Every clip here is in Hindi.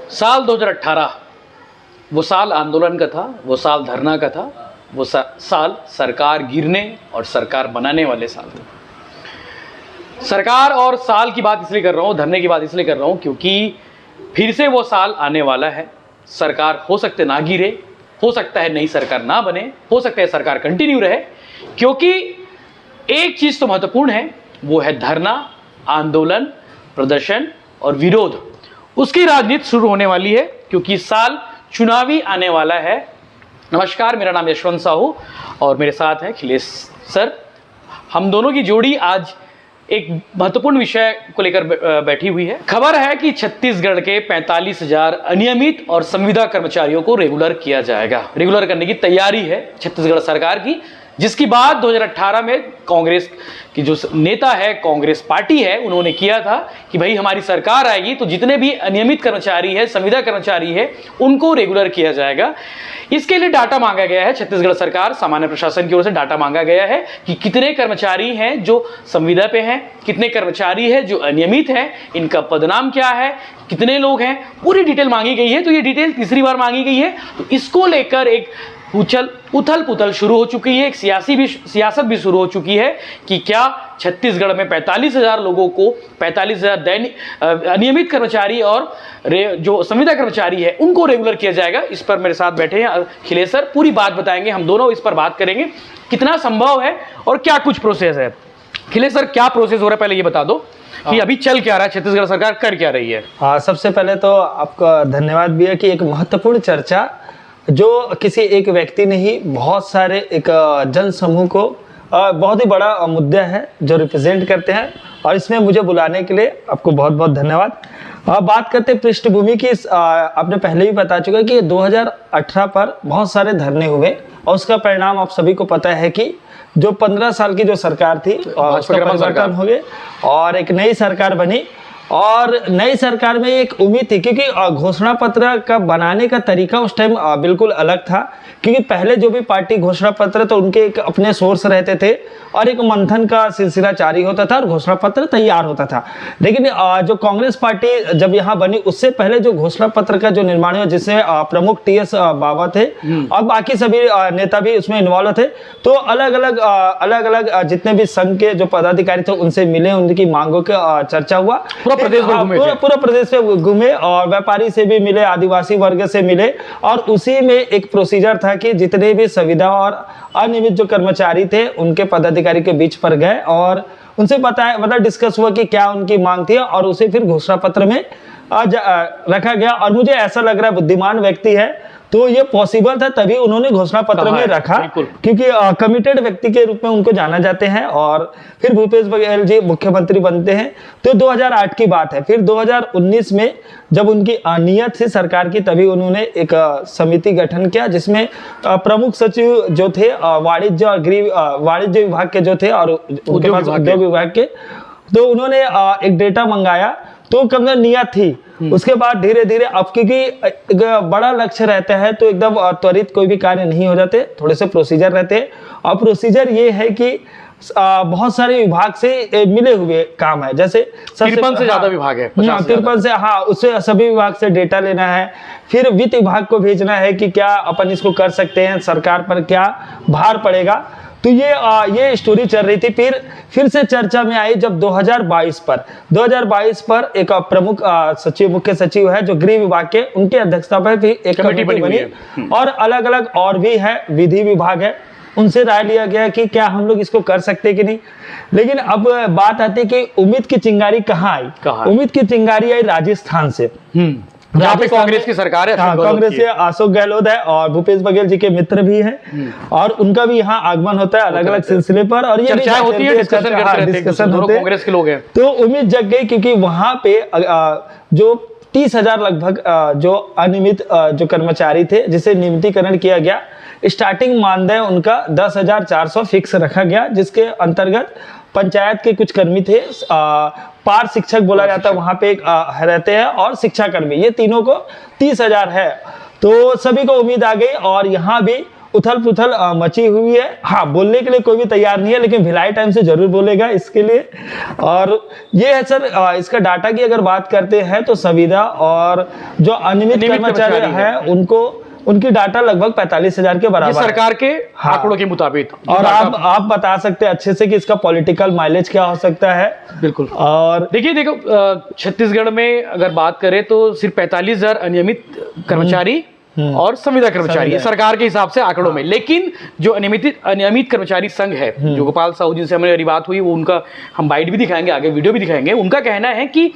साल 2018 वो साल आंदोलन का था, वो साल धरना का था, वो साल सरकार गिरने और सरकार बनाने वाले साल थे। सरकार और साल की बात इसलिए कर रहा हूँ, धरने की बात इसलिए कर रहा हूँ क्योंकि फिर से वो साल आने वाला है। सरकार हो सकते ना गिरे, हो सकता है नई सरकार ना बने, हो सकता है सरकार कंटिन्यू रहे, क्योंकि एक चीज़ तो महत्वपूर्ण है, वो है धरना, आंदोलन, प्रदर्शन और विरोध। उसकी राजनीति शुरू होने वाली है क्योंकि साल चुनावी आने वाला है। नमस्कार, मेरा नाम यशवंत साहू और मेरे साथ है अखिलेश सर। हम दोनों की जोड़ी आज एक महत्वपूर्ण विषय को लेकर बैठी हुई है। खबर है कि छत्तीसगढ़ के 45,000 अनियमित और संविदा कर्मचारियों को रेगुलर किया जाएगा। रेगुलर करने की तैयारी है छत्तीसगढ़ सरकार की, जिसकी बात 2018 में कांग्रेस की जो नेता है, कांग्रेस पार्टी है, उन्होंने किया था कि भाई हमारी सरकार आएगी तो जितने भी अनियमित कर्मचारी है, संविदा कर्मचारी है, उनको रेगुलर किया जाएगा। इसके लिए डाटा मांगा गया है। छत्तीसगढ़ सरकार सामान्य प्रशासन की ओर से डाटा मांगा गया है कि कितने कर्मचारी हैं जो संविदा पे हैं, कितने कर्मचारी हैं जो अनियमित हैं, इनका पदनाम क्या है, कितने लोग हैं, पूरी डिटेल मांगी गई है। तो ये डिटेल तीसरी बार मांगी गई है, तो इसको लेकर एक उथल पुथल शुरू हो चुकी है। एक सियासत भी शुरू हो चुकी है कि क्या छत्तीसगढ़ में 45,000 लोगों को, 45,000 अनियमित कर्मचारी और जो संविदा कर्मचारी है उनको रेगुलर किया जाएगा। इस पर मेरे साथ बैठे हैं अखिलेश सर, पूरी बात बताएंगे। हम दोनों इस पर बात करेंगे कितना संभव है और क्या कुछ प्रोसेस है। अखिलेश सर, क्या प्रोसेस हो रहा है पहले ये बता दो कि अभी चल क्या रहा है, छत्तीसगढ़ सरकार कर क्या रही है। सबसे पहले तो आपका धन्यवाद भी है कि एक महत्वपूर्ण चर्चा जो किसी एक व्यक्ति ने ही बहुत सारे एक जन समूह को बहुत ही बड़ा मुद्दा है जो रिप्रेजेंट करते हैं, और इसमें मुझे बुलाने के लिए आपको बहुत बहुत धन्यवाद। बात करते हैं पृष्ठभूमि की, आपने पहले भी बता चुका कि 2018 पर बहुत सारे धरने हुए और उसका परिणाम आप सभी को पता है कि जो 15 साल की जो सरकार थी उसका परिवर्तन हो गया और एक नई सरकार बनी। और नई सरकार में एक उम्मीद थी क्योंकि घोषणा पत्र का बनाने का तरीका उस टाइम बिल्कुल अलग था, क्योंकि पहले जो भी पार्टी घोषणा पत्र तो उनके एक अपने सोर्स रहते थे और एक मंथन का सिलसिला जारी होता था और घोषणा पत्र तैयार होता था। लेकिन जो कांग्रेस पार्टी जब यहाँ बनी उससे पहले जो घोषणा पत्र का जो निर्माण हुआ, जिससे प्रमुख TS बाबा थे और बाकी सभी नेता भी उसमें इन्वॉल्व थे, तो अलग अलग जितने भी संघ के जो पदाधिकारी थे उनसे मिले, उनकी मांगों का चर्चा हुआ। पूरा प्रदेश में घूमे और व्यापारी से भी मिले, आदिवासी वर्ग से मिले, और उसी में एक प्रोसीजर था कि जितने भी संविदा और अनियमित जो कर्मचारी थे उनके पदाधिकारी के बीच पर गए और उनसे बताया, मतलब डिस्कस हुआ कि क्या उनकी मांग थी और उसे फिर घोषणा पत्र में रखा गया। और मुझे ऐसा लग रहा है बुद्धिमान व्यक्ति है तो ये पॉसिबल था, तभी उन्होंने घोषणा पत्र में रखा, क्योंकि कमिटेड व्यक्ति के रूप में उनको जाना जाते हैं। और फिर भूपेश बघेल जी मुख्यमंत्री बनते हैं, तो 2008 की बात है। फिर 2019 में जब उनकी नियत थी सरकार की, तभी उन्होंने एक समिति गठन किया जिसमें प्रमुख सचिव जो थे वाणिज्य और वाणिज्य विभाग के जो थे और उनके पास उद्योग विभाग के, तो उन्होंने एक डेटा मंगाया, तो कम नियत थी। उसके बाद धीरे धीरे, अब क्योंकि बड़ा लक्ष्य रहता है तो एकदम त्वरित कोई भी कार्य नहीं हो जाते, थोड़े से प्रोसीजर रहते हैं। और प्रोसीजर ये है कि बहुत सारे विभाग से मिले हुए काम है, जैसे 53 से ज्यादा विभाग है, 53 से, हाँ, उससे सभी विभाग से डेटा लेना है। फिर वित्त विभाग को भेजना है कि क्या अपन इसको कर सकते हैं, सरकार पर क्या भार पड़ेगा। तो ये स्टोरी चल रही थी। फिर से चर्चा में आई जब 2022 पर एक प्रमुख सचिव, मुख्य सचिव है जो गृह विभाग के, उनके अध्यक्षता पर भी एक कमेटी बनी और अलग अलग और भी है, विधि विभाग है, उनसे राय लिया गया कि क्या हम लोग इसको कर सकते कि नहीं। लेकिन अब बात आती है कि उम्मीद की चिंगारी कहाँ आई। उम्मीद की चिंगारी आई राजस्थान से। यहाँ पे कांग्रेस की सरकार है, कांग्रेस से अशोक गहलोत है और भूपेश बघेल जी के मित्र भी हैं, और उनका भी यहाँ आगमन होता है अलग अलग सिलसिले पर, और ये चर्चा होती है, डिस्कशन होते हैं, कांग्रेस के लोग हैं। तो उम्मीद जग गई क्योंकि वहां पे जो 30,000 लगभग जो अनियमित जो कर्मचारी थे जिसे नियमितीकरण किया गया, स्टार्टिंग मानदेय उनका 10,400 फिक्स रखा गया, जिसके अंतर्गत पंचायत के कुछ कर्मी थे, पार शिक्षक बोला जाता है वहां पे रहते हैं, और शिक्षा कर्मी, ये तीनों को 30,000 है। तो सभी को उम्मीद आ गई और यहाँ भी उथल पुथल मची हुई है। हाँ, बोलने के लिए कोई भी तैयार नहीं है, लेकिन भिलाई टाइम से जरूर बोलेगा इसके लिए। और ये है सर, इसका डाटा की अगर बात करते हैं तो संविदा और जो अनियमित कर्मचारी हैं उनको, उनकी डाटा लगभग 45,000 के बराबर सरकार के आंकड़ों के मुताबिक। और आप बता सकते हैं अच्छे से कि इसका पॉलिटिकल माइलेज क्या हो सकता है? बिल्कुल। और देखो छत्तीसगढ़ में अगर बात करें तो सिर्फ 45,000 अनियमित कर्मचारी और संविदा कर्मचारी है सरकार के हिसाब से आंकड़ों में। लेकिन जो अनियमित कर्मचारी संघ है, जो गोपाल साहू जिनसे हमारी बात हुई, वो उनका हम बाइट भी दिखाएंगे, आगे वीडियो भी दिखाएंगे। उनका कहना है कि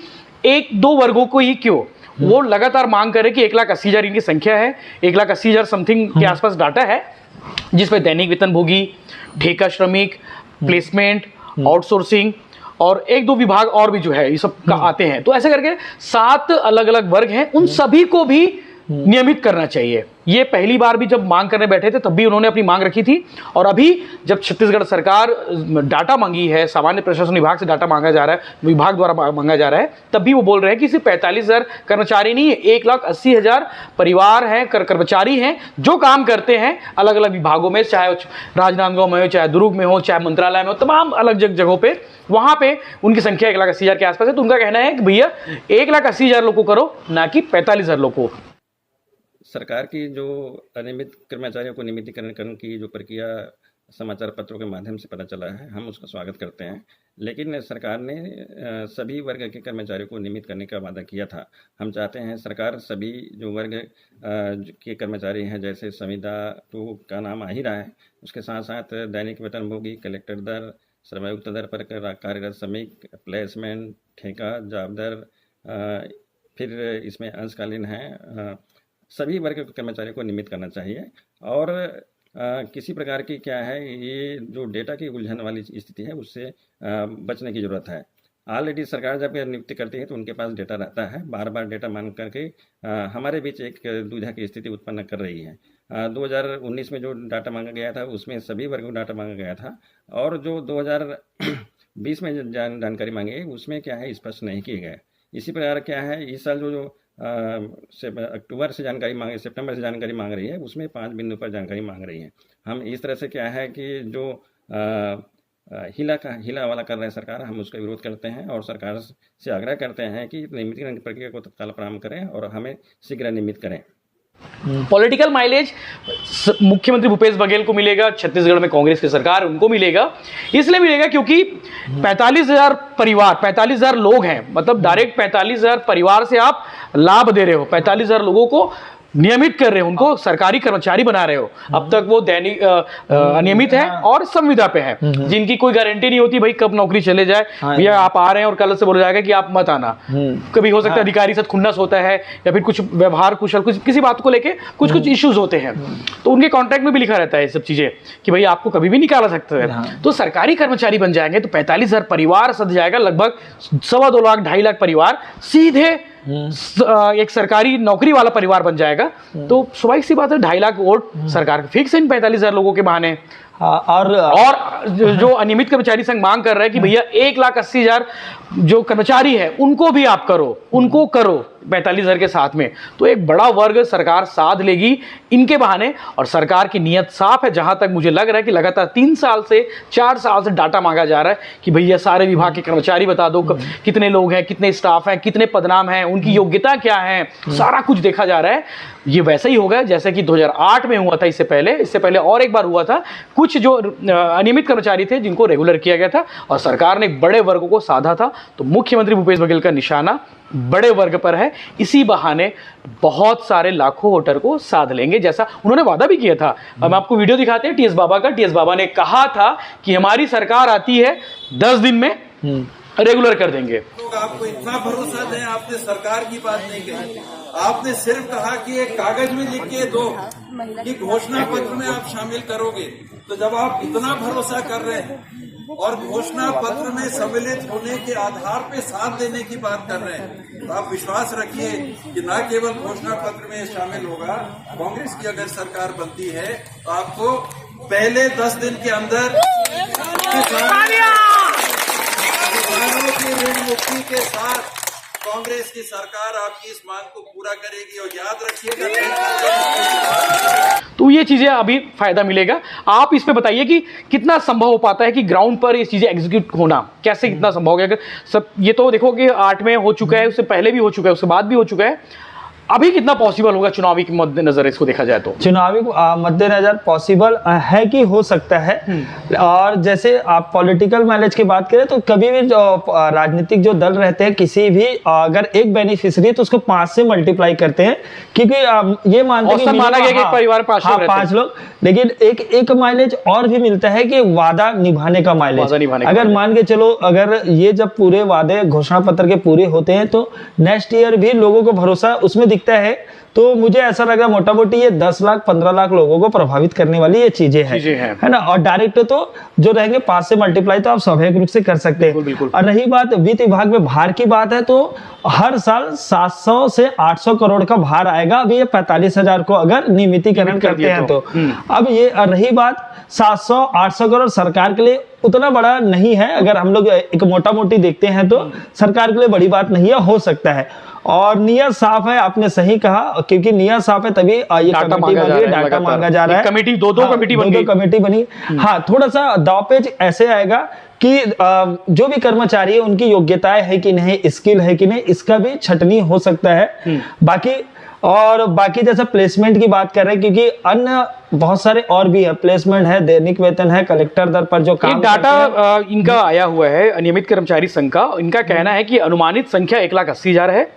1-2 वर्गों को ही क्यों, वो लगातार मांग करे कि 1,80,000 इनकी संख्या है, 1,80,000 समथिंग के आसपास डाटा है, जिसमें दैनिक वेतनभोगी, ठेका श्रमिक, प्लेसमेंट, आउटसोर्सिंग और 1-2 विभाग और भी जो है ये सब का आते हैं। तो ऐसे करके 7 अलग अलग वर्ग हैं, उन सभी को भी नियमित करना चाहिए। ये पहली बार भी जब मांग करने बैठे थे तब भी उन्होंने अपनी मांग रखी थी, और अभी जब छत्तीसगढ़ सरकार डाटा मांगी है, सामान्य प्रशासन विभाग से डाटा मांगा जा रहा है, विभाग द्वारा मांगा जा रहा है, तब भी वो बोल रहे हैं कि सिर्फ 45,000 कर्मचारी नहीं है, 1,80,000 परिवार हैं, कर्मचारी हैं जो काम करते हैं अलग अलग विभागों में, चाहे राजनांदगांव में हो, चाहे दुर्ग में हो, चाहे मंत्रालय में हो, तमाम अलग जगहों पर वहां पे उनकी संख्या 1,80,000 के आसपास है। तो उनका कहना है कि भैया 1,80,000 लोग को करो, ना कि 45,000 लोग को। सरकार की जो अनियमित कर्मचारियों को नियमितीकरण की जो प्रक्रिया समाचार पत्रों के माध्यम से पता चला है, हम उसका स्वागत करते हैं। लेकिन सरकार ने सभी वर्ग के कर्मचारियों को नियमित करने का वादा किया था। हम चाहते हैं सरकार सभी जो वर्ग के कर्मचारी हैं, जैसे संविदा तो का नाम आ ही रहा है, उसके साथ साथ दैनिक वेतनभोगी, कलेक्टर दर, श्रमयुक्त दर पर कार्यरत श्रमिक, प्लेसमेंट, ठेका, जॉब दर, फिर इसमें अंशकालीन है, सभी वर्ग के कर्मचारियों को नियमित करना चाहिए। और किसी प्रकार की क्या है, ये जो डेटा की उलझन वाली स्थिति है उससे बचने की ज़रूरत है। ऑलरेडी सरकार जब नियुक्ति करती है तो उनके पास डेटा रहता है, बार बार डेटा मांग करके हमारे बीच एक दुविधा की स्थिति उत्पन्न कर रही है। 2019 में जो डाटा मांगा गया था उसमें सभी वर्गों को डाटा मांगा गया था, और जो 2020 में जानकारी मांगी उसमें क्या है स्पष्ट नहीं किए गए। इसी प्रकार क्या है, इस साल जो अक्टूबर से जानकारी मांगे, सितंबर से जानकारी मांग रही है, उसमें 5 बिंदु पर जानकारी मांग रही है। हम इस तरह से क्या है कि जो हिला वाला कर रहे हैं सरकार, हम उसका विरोध करते हैं और सरकार से आग्रह करते हैं कि नियमितीकरण की प्रक्रिया को तत्काल प्रारंभ करें और हमें शीघ्र नियमित करें। पॉलिटिकल माइलेज मुख्यमंत्री भूपेश बघेल को मिलेगा, छत्तीसगढ़ में कांग्रेस की सरकार उनको मिलेगा। इसलिए मिलेगा क्योंकि 45,000 परिवार, 45,000 लोग हैं, मतलब डायरेक्ट 45,000 परिवार से आप लाभ दे रहे हो, 45,000 लोगों को नियमित कर रहे हो, उनको सरकारी कर्मचारी बना रहे हो। अब तक वो दैनिक अनियमित है और संविदा पे है, जिनकी कोई गारंटी नहीं होती भाई कब नौकरी चले जाए, भैया आप आ रहे हैं और कल से बोला जाएगा कि आप मत आना। कभी हो सकता है अधिकारी साथ खुन्नस होता है, या फिर कुछ व्यवहार कुशल, कुछ किसी बात को लेके कुछ इश्यूज होते हैं, तो उनके कॉन्ट्रैक्ट में भी लिखा रहता है ये सब चीजें कि भाई आपको कभी भी निकाला सकते हैं। तो सरकारी कर्मचारी बन जाएंगे तो 45,000 परिवार सद जाएगा, लगभग 2.25 लाख 2.5 लाख परिवार सीधे एक सरकारी नौकरी वाला परिवार बन जाएगा। तो स्वाभाविक सी बात है 2.5 लाख वोट सरकार फिक्स इन 45,000 लोगों के बहाने। और जो अनियमित कर्मचारी संघ मांग कर रहे हैं कि भैया 1,80,000 जो कर्मचारी है उनको भी आप करो, उनको करो 45,000 के साथ में, तो एक बड़ा वर्ग सरकार साध लेगी इनके बहाने। और सरकार की नीयत साफ है, जहां तक मुझे लग रहा है कि लगातार 3 साल से 4 साल से डाटा मांगा जा रहा है कि भैया सारे विभाग के कर्मचारी बता दो, कितने लोग हैं, कितने स्टाफ हैं, कितने पदनाम हैं, उनकी योग्यता क्या है, सारा कुछ देखा जा रहा है। ये वैसा ही होगा जैसे कि 2008 में हुआ था, इससे पहले और एक बार हुआ था। कुछ जो अनियमित कर्मचारी थे जिनको रेगुलर किया गया था और सरकार ने बड़े वर्ग को साधा था। तो मुख्यमंत्री भूपेश बघेल का निशाना बड़े वर्ग पर है, इसी बहाने बहुत सारे लाखों वोटर को साध लेंगे, जैसा उन्होंने वादा भी किया था। हम आपको वीडियो दिखाते हैं टीएस बाबा का। टीएस बाबा ने कहा था कि हमारी सरकार आती है 10 दिन में रेगुलर कर देंगे। लोग आपको इतना भरोसा दें, आपने सरकार की बात नहीं कही, आपने सिर्फ कहा कि एक कागज में लिख के दो कि घोषणा पत्र में आप शामिल करोगे। तो जब आप इतना भरोसा कर रहे हैं और घोषणा पत्र में सम्मिलित होने के आधार पे साथ देने की बात कर रहे हैं, तो आप विश्वास रखिए कि न केवल घोषणा पत्र में शामिल होगा, कांग्रेस की अगर सरकार बनती है तो आपको पहले 10 दिन के अंदर किसानों की ऋण मुक्ति के साथ कांग्रेस की सरकार आपकी इस मांग को पूरा करेगी। और याद रखिएगा तो ये चीज़ें अभी फ़ायदा मिलेगा। आप इस पे बताइए कि कितना संभव हो पाता है कि ग्राउंड पर ये चीज़ें एग्जीक्यूट होना, कैसे कितना संभव हो गया? अगर सब ये तो देखो कि 8 में हो चुका है, उससे पहले भी हो चुका है, उसके बाद भी हो चुका है, अभी कितना पॉसिबल होगा चुनावी के मद्देनजर इसको देखा जाए तो? चुनावी मद्देनजर पॉसिबल है कि हो सकता है। और जैसे आप पॉलिटिकल माइलेज की बात करें तो कभी भी जो राजनीतिक जो दल रहते हैं, किसी भी अगर एक बेनिफिशियरी है तो उसको 5 से मल्टीप्लाई करते हैं, क्योंकि ये मानते हैं कि माना गया कि एक परिवार में 5 लोग रहते हैं। 5 लोग, लेकिन एक माइलेज और भी मिलता है कि वादा निभाने का माइलेज। अगर मान के चलो, अगर ये जब पूरे वादे घोषणा पत्र के पूरे होते हैं तो नेक्स्ट ईयर भी लोगों को भरोसा उसमें दिखता है। तो मुझे ऐसा लग रहा है मोटा मोटी ये 10 लाख 15 लाख लोगों को प्रभावित करने वाली ये चीजें हैं, है ना। और डायरेक्ट तो जो रहेंगे 5 से मल्टीप्लाई तो आप स्वाभाविक रूप से कर सकते हैं। बिल्कुल। और रही बात वित्त विभाग में भार की बात है तो हर साल 700 से 800 करोड़ का भार आएगा। अभी ये 45,000 को अगर नियमितीकरण करते हैं तो अब ये रही बात 700-800 करोड़ सरकार के लिए उतना बड़ा नहीं है। अगर हम लोग एक मोटा मोटी देखते हैं तो सरकार के लिए बड़ी बात नहीं है, हो सकता है। और नियत साफ है, आपने सही कहा, क्योंकि नियत साफ है तभी ये कमेटी बनी है, डाटा मांगा जा रहा है। कमेटी दो कमेटी बनी। हाँ, थोड़ा सा दावपेच ऐसे आएगा कि जो भी कर्मचारी है उनकी योग्यताएं है कि नहीं, स्किल है कि नहीं, इसका भी छटनी हो सकता है। बाकी जैसे प्लेसमेंट की बात कर रहे हैं, क्योंकि अन्य बहुत सारे और भी है, प्लेसमेंट है, दैनिक वेतन है, कलेक्टर दर पर जो काम डाटा इनका आया हुआ है अनियमित कर्मचारी संघ का। इनका कहना है कि अनुमानित संख्या 1,80,000 है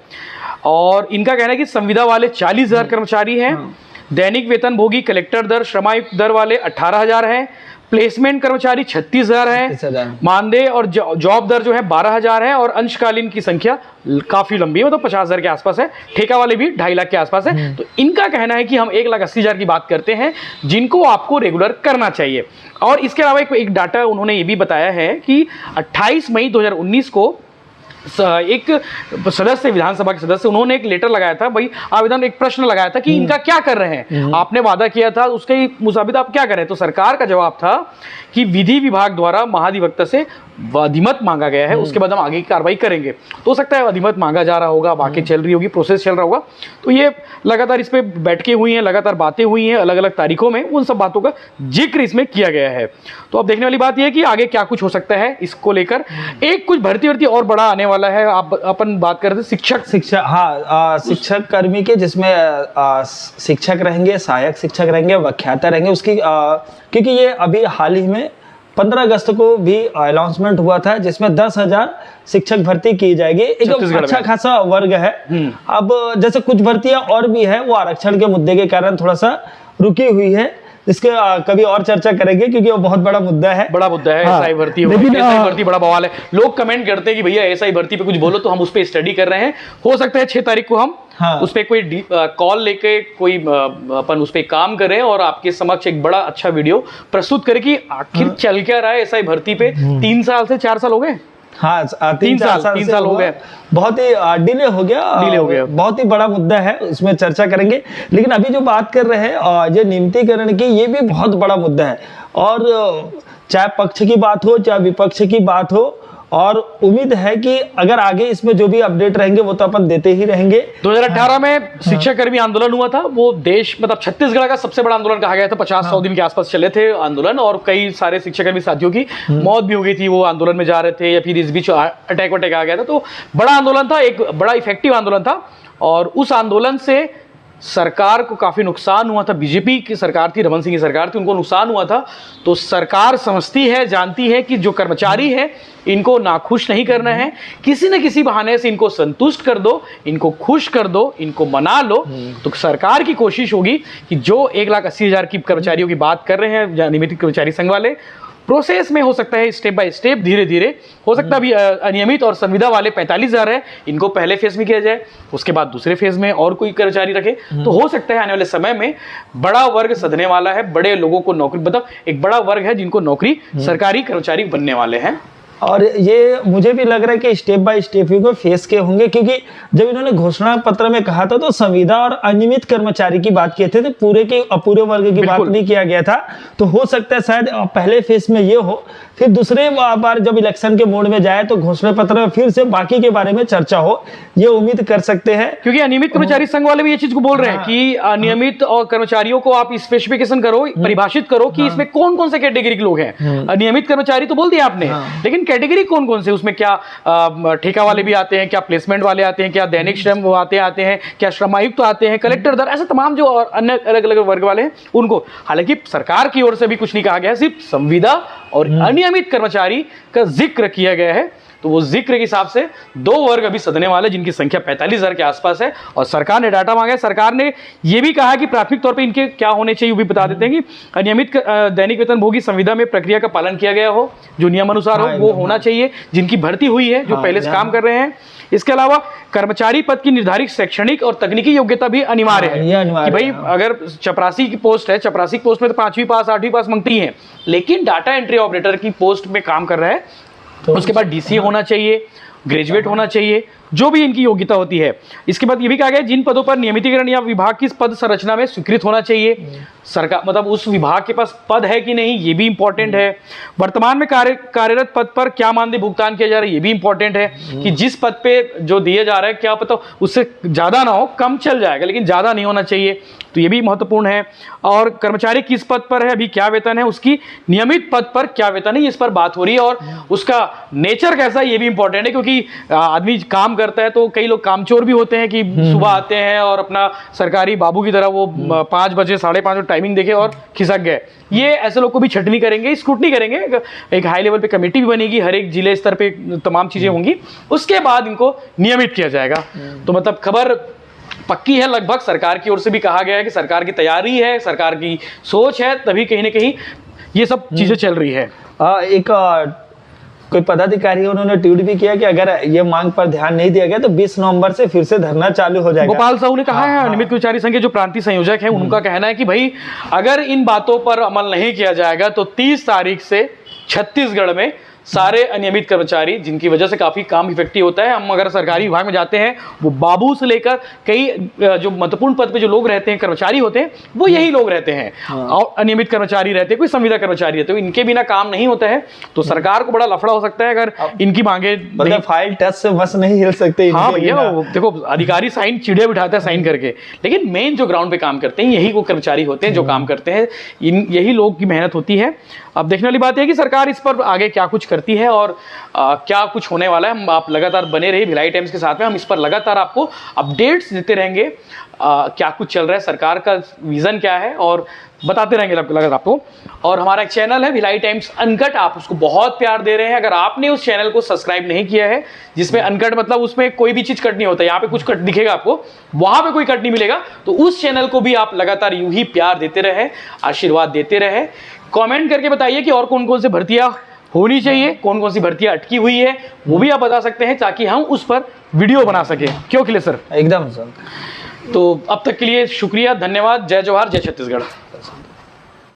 और इनका कहना है कि संविदा वाले 40,000 कर्मचारी हैं, दैनिक वेतन भोगी कलेक्टर दर श्रमायुक्त दर वाले 18,000 हैं, प्लेसमेंट कर्मचारी 36,000 है, मानदेय और जॉब दर जो है 12,000 है और अंशकालीन की संख्या काफी लंबी है, मतलब 50,000 के आसपास है, ठेका वाले भी 2.5 लाख के आसपास है। तो इनका कहना है कि हम 1,80,000 की बात करते हैं जिनको आपको रेगुलर करना चाहिए। और इसके अलावा एक डाटा उन्होंने ये भी बताया है कि 28 मई 2019 को एक सदस्य, विधानसभा के सदस्य, उन्होंने एक लेटर लगाया था, भाई आवेदन, एक प्रश्न लगाया था कि इनका क्या कर रहे हैं, आपने वादा किया था उसके मुताबिक आप क्या कर रहे हैं। तो सरकार का जवाब था कि विधि विभाग द्वारा महाधिवक्ता से अधिमत मांगा गया है, उसके बाद हम आगे की कार्रवाई करेंगे। तो हो सकता है अधिमत मांगा जा रहा होगा, बाकी चल रही होगी, प्रोसेस चल रहा होगा। तो ये लगातार इस पे बैठकें हुई हैं, लगातार बातें हुई हैं अलग अलग तारीखों में, उन सब बातों का जिक्र इसमें किया गया है। तो अब देखने वाली बात यह है कि आगे क्या कुछ हो सकता है इसको लेकर। एक कुछ भर्ती और बड़ा आने वाला है। आप अपन बात कर रहे थे शिक्षक कर्मी के, जिसमें शिक्षक रहेंगे, सहायक शिक्षक रहेंगे, व्याख्याता रहेंगे, उसकी क्योंकि ये अभी हाल ही में 15 अगस्त को भी अनाउंसमेंट हुआ था, जिसमें 10,000 शिक्षक भर्ती की जाएगी। एक अच्छा खासा वर्ग है। अब जैसे कुछ भर्तियां और भी है, वो आरक्षण के मुद्दे के कारण थोड़ा सा रुकी हुई है, इसके कभी और चर्चा करेंगे क्योंकि वो बहुत बड़ा मुद्दा है। एसआई भर्ती, एसआई भर्ती बड़ा बवाल है। लोग कमेंट करते हैं कि भैया एसआई भर्ती पे कुछ बोलो, तो हम उस पर स्टडी कर रहे हैं। हो सकता है 6 तारीख को हम उस पर कोई कॉल लेके कोई अपन उस पर काम करें और आपके समक्ष एक बड़ा अच्छा वीडियो प्रस्तुत करें कि आखिर चल क्या रहा है एसआई भर्ती पे। 3 साल से 4 साल हो गए। हाँ, 3 साल हो गए, बहुत ही डिले हो गया, बहुत ही बड़ा मुद्दा है, इसमें चर्चा करेंगे। लेकिन अभी जो बात कर रहे हैं ये नियमितीकरण की, ये भी बहुत बड़ा मुद्दा है। और चाहे पक्ष की बात हो चाहे विपक्ष की बात हो, और उम्मीद है कि अगर आगे इसमें जो भी अपडेट रहेंगे वो तो अपन देते ही रहेंगे। 2018 में शिक्षक कर्मी आंदोलन हुआ था, वो देश मतलब छत्तीसगढ़ का सबसे बड़ा आंदोलन कहा गया था। 50-100 दिन के आसपास चले थे आंदोलन और कई सारे शिक्षक कर्मी साथियों की मौत भी हो गई थी, वो आंदोलन में जा रहे थे या फिर इस बीच अटैक आ गया था। तो बड़ा आंदोलन था, एक बड़ा इफेक्टिव आंदोलन था और उस आंदोलन से सरकार को काफी नुकसान हुआ था। बीजेपी की सरकार थी, रमन सिंह की सरकार थी, उनको नुकसान हुआ था। तो सरकार समझती है, जानती है कि जो कर्मचारी है इनको नाखुश नहीं करना है, किसी न किसी बहाने से इनको संतुष्ट कर दो, इनको खुश कर दो, इनको मना लो। तो सरकार की कोशिश होगी कि जो 1,80,000 की कर्मचारियों की बात कर रहे हैं नियमित कर्मचारी संघ वाले, प्रोसेस में हो सकता है स्टेप बाय स्टेप, धीरे धीरे हो सकता है। अभी अनियमित और संविदा वाले 45,000 है, इनको पहले फेज में किया जाए, उसके बाद दूसरे फेज में और कोई कर्मचारी रखे। तो हो सकता है आने वाले समय में बड़ा वर्ग सधने वाला है, बड़े लोगों को नौकरी, मतलब एक बड़ा वर्ग है जिनको नौकरी सरकारी कर्मचारी बनने वाले हैं। और ये मुझे भी लग रहा है कि स्टेप बाय स्टेप इनको फेस के होंगे, क्योंकि जब इन्होंने घोषणा पत्र में कहा था तो संविदा और अनियमित कर्मचारी की बात किए थे, तो पूरे के अपूरे वर्ग की बात नहीं किया गया था। तो हो सकता है शायद पहले फेस में ये हो, फिर दूसरे बार जब इलेक्शन के मोड में जाए तो घोषणा पत्र में फिर से बाकी के बारे में चर्चा हो, ये उम्मीद कर सकते हैं। क्योंकि अनियमित कर्मचारी संघ वाले भी ये चीज को बोल रहे हैं कि अनियमित और कर्मचारियों को आप स्पेसिफिकेशन करो, परिभाषित करो कि इसमें कौन कौन से कैटेगरी के लोग हैं। अनियमित कर्मचारी तो बोल दिया आपने, लेकिन कैटेगरी कौन कौन से, उसमें क्या ठेका वाले भी आते हैं, क्या प्लेसमेंट वाले आते हैं, क्या दैनिक श्रम आते हैं, क्या श्रम आयुक्त आते हैं, कलेक्टर दर, ऐसे तमाम जो अन्य अलग अलग वर्ग वाले हैं उनको। हालांकि सरकार की ओर से भी कुछ नहीं कहा गया है, सिर्फ संविदा और अनियमित कर्मचारी का जिक्र किया गया है। तो वो जिक्र के हिसाब से 2 वर्ग अभी सदने वाले जिनकी संख्या 45,000 के आसपास है, और सरकार ने डाटा मांगा है। सरकार ने ये भी कहा कि प्राथमिक तौर पे इनके क्या होने चाहिए वो भी बता देते हैं कि अनियमित दैनिक वेतन भोगी संविदा में प्रक्रिया का पालन किया गया हो, जो नियमानुसार हो वो होना चाहिए, जिनकी भर्ती हुई है, जो पहले से काम कर रहे हैं। इसके अलावा कर्मचारी पद की निर्धारित शैक्षणिक और तकनीकी योग्यता भी अनिवार्य है कि भाई अगर चपरासी की पोस्ट है, चपरासी पोस्ट में तो 5वीं पास 8वीं पास मांगती है, लेकिन डाटा एंट्री ऑपरेटर की पोस्ट में काम कर रहा है तो उसके बाद डीसीए होना चाहिए, ग्रेजुएट होना चाहिए, जो भी इनकी योग्यता होती है। इसके बाद ये भी कहा गया जिन पदों पर नियमितीकरण या विभाग की पद संरचना में स्वीकृत होना चाहिए। सरकार मतलब उस विभाग के पास पद है कि नहीं, ये भी इंपॉर्टेंट है। वर्तमान में कार्यरत पद पर क्या मानदेय भुगतान किया जा रहा है, ये भी इंपॉर्टेंट है कि जिस पद पे जो दिया जा रहा है क्या पता उससे ज्यादा ना हो, कम चल जाएगा लेकिन ज्यादा नहीं होना चाहिए, तो ये भी महत्वपूर्ण है। और कर्मचारी किस पद पर है, अभी क्या वेतन है, उसकी नियमित पद पर क्या वेतन है, इस पर बात हो रही है। और उसका नेचर कैसा है ये भी इंपॉर्टेंट है, क्योंकि आदमी काम करता है तो कई लोग कामचोर भी होते हैं कि सुबह आते हैं और अपना सरकारी बाबू की तरह वो 5 बजे 5:30 टाइमिंग देखे और खिसक गए। ये ऐसे लोग को भी छटनी करेंगे, स्क्रूटनी करेंगे, एक हाई लेवल पे कमेटी भी बनेगी, हर एक जिले स्तर पे तमाम चीजें होंगी, उसके बाद इनको नियमित किया जाएगा। तो मतलब खबर पक्की है लगभग, सरकार की ओर से भी कहा गया है कि सरकार की तैयारी है, सरकार की सोच है, तभी कहीं ना कहीं ये सब चीजें चल रही है। कोई पदाधिकारी उन्होंने ट्वीट भी किया कि अगर ये मांग पर ध्यान नहीं दिया गया तो 20 नवंबर से फिर से धरना चालू हो जाएगा। गोपाल साहू ने कहा है, अनियमित कर्मचारी संघ के जो प्रांतीय संयोजक हैं उनका कहना है कि भाई अगर इन बातों पर अमल नहीं किया जाएगा तो 30 तारीख से छत्तीसगढ़ में सारे अनियमित कर्मचारी, जिनकी वजह से काफी काम इफेक्टिव होता है, हम अगर सरकारी विभाग में जाते हैं वो बाबू से लेकर कई जो महत्वपूर्ण पद पे जो लोग रहते हैं, कर्मचारी होते हैं, वो यही लोग रहते हैं। और अनियमित कर्मचारी रहते हैं, कोई संविदा कर्मचारी रहते हैं, इनके बिना काम नहीं होता है। तो सरकार को बड़ा लफड़ा हो सकता है अगर इनकी मांगे, मतलब फाइल टच से बस नहीं हिल सकते। हाँ भैया, देखो अधिकारी साइन चिड़िया बिठाता है साइन करके, लेकिन मेन जो ग्राउंड पे काम करते हैं यही वो कर्मचारी होते हैं जो काम करते हैं, यही लोग की मेहनत होती है। अब देखने वाली बात है कि सरकार इस पर आगे क्या कुछ करती है और क्या कुछ होने वाला है। हम आप लगातार बने रहिए भिलाई टाइम्स के साथ में, हम इस पर लगातार आपको अपडेट्स देते रहेंगे, क्या कुछ चल रहा है, सरकार का विजन क्या है, और बताते रहेंगे लगातार आपको। और हमारा एक चैनल है भिलाई टाइम्स अनकट, आप उसको बहुत प्यार दे रहे हैं। अगर आपने उस चैनल को सब्सक्राइब नहीं किया है, जिसमें अनकट मतलब उसमें कोई भी चीज कट नहीं होता, यहाँ पे कुछ कट दिखेगा आपको, वहां पे कोई कट नहीं मिलेगा, तो उस चैनल को भी आप लगातार यूं ही प्यार देते रहे, आशीर्वाद देते रहे। कमेंट करके बताइए कि और कौन कौन सी भर्तियां होनी चाहिए, कौन कौन सी भर्तियां अटकी हुई है, वो भी आप बता सकते हैं ताकि हम उस पर वीडियो बना सके। क्यों खिले सर? एकदम सर। तो अब तक के लिए शुक्रिया, धन्यवाद, जय जवाहर, जय छत्तीसगढ़।